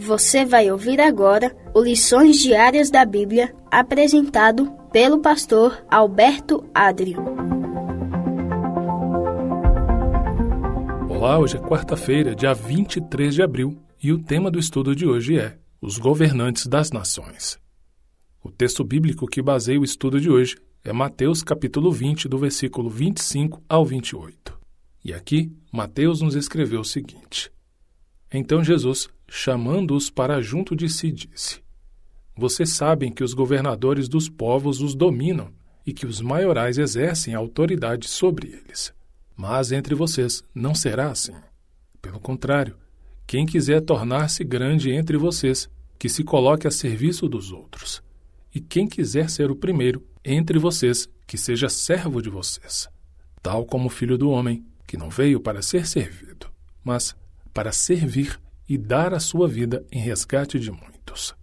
Você vai ouvir agora o Lições Diárias da Bíblia, apresentado pelo pastor Alberto Adrio. Olá, hoje é quarta-feira, dia 23 de abril, e o tema do estudo de hoje é Os Governantes das Nações. O texto bíblico que baseia o estudo de hoje é Mateus capítulo 20, do versículo 25 ao 28. E aqui, Mateus nos escreveu o seguinte: Então Jesus, chamando-os para junto de si, disse: Vocês sabem que os governadores dos povos os dominam e que os maiorais exercem autoridade sobre eles. Mas entre vocês não será assim. Pelo contrário, quem quiser tornar-se grande entre vocês, que se coloque a serviço dos outros. E quem quiser ser o primeiro entre vocês, que seja servo de vocês. Tal como o Filho do Homem, que não veio para ser servido, mas para servir e dar a sua vida em resgate de muitos.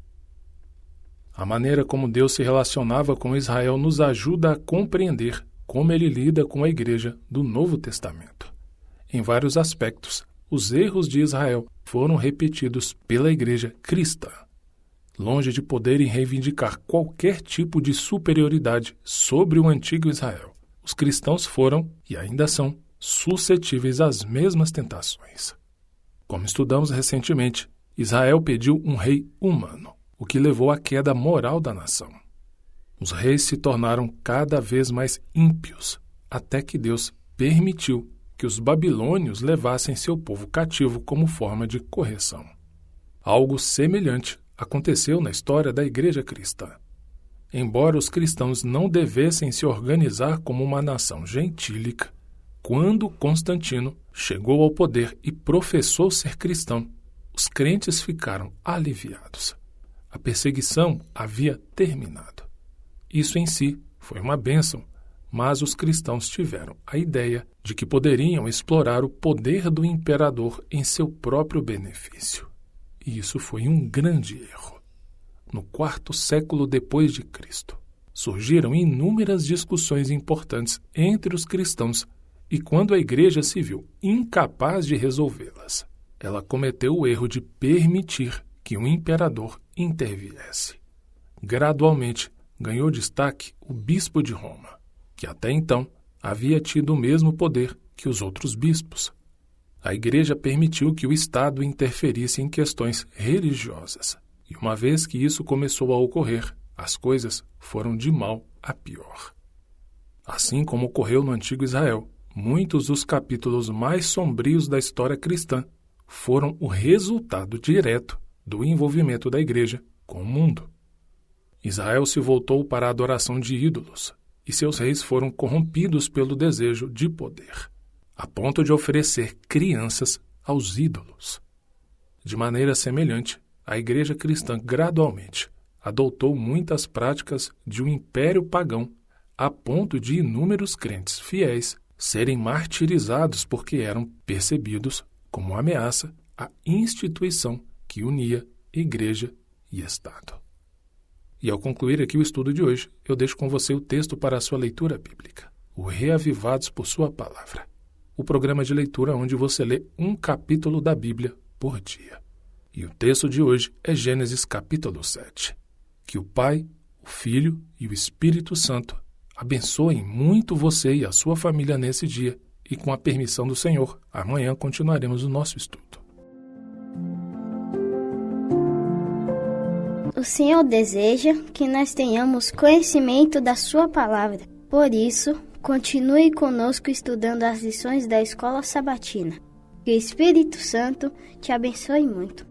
A maneira como Deus se relacionava com Israel nos ajuda a compreender como ele lida com a igreja do Novo Testamento. Em vários aspectos, os erros de Israel foram repetidos pela igreja cristã. Longe de poderem reivindicar qualquer tipo de superioridade sobre o antigo Israel, os cristãos foram, e ainda são, suscetíveis às mesmas tentações. Como estudamos recentemente, Israel pediu um rei humano, o que levou à queda moral da nação. Os reis se tornaram cada vez mais ímpios, até que Deus permitiu que os babilônios levassem seu povo cativo como forma de correção. Algo semelhante aconteceu na história da igreja cristã. Embora os cristãos não devessem se organizar como uma nação gentílica, quando Constantino chegou ao poder e professou ser cristão, os crentes ficaram aliviados. A perseguição havia terminado. Isso em si foi uma bênção, mas os cristãos tiveram a ideia de que poderiam explorar o poder do imperador em seu próprio benefício. E isso foi um grande erro. No quarto século depois de Cristo, surgiram inúmeras discussões importantes entre os cristãos. E quando a igreja se viu incapaz de resolvê-las, ela cometeu o erro de permitir que um imperador interviesse. Gradualmente, ganhou destaque o bispo de Roma, que até então havia tido o mesmo poder que os outros bispos. A igreja permitiu que o Estado interferisse em questões religiosas. E uma vez que isso começou a ocorrer, as coisas foram de mal a pior. Assim como ocorreu no antigo Israel, muitos dos capítulos mais sombrios da história cristã foram o resultado direto do envolvimento da igreja com o mundo. Israel se voltou para a adoração de ídolos, e seus reis foram corrompidos pelo desejo de poder, a ponto de oferecer crianças aos ídolos. De maneira semelhante, a igreja cristã gradualmente adotou muitas práticas de um império pagão, a ponto de inúmeros crentes fiéis serem martirizados porque eram percebidos como ameaça à instituição que unia igreja e Estado. E ao concluir aqui o estudo de hoje, eu deixo com você o texto para a sua leitura bíblica, o Reavivados por Sua Palavra, o programa de leitura onde você lê um capítulo da Bíblia por dia. E o texto de hoje é Gênesis capítulo 7. Que o Pai, o Filho e o Espírito Santo abençoem muito você e a sua família nesse dia e, com a permissão do Senhor, amanhã continuaremos o nosso estudo. O Senhor deseja que nós tenhamos conhecimento da sua palavra. Por isso, continue conosco estudando as lições da Escola Sabatina. Que o Espírito Santo te abençoe muito.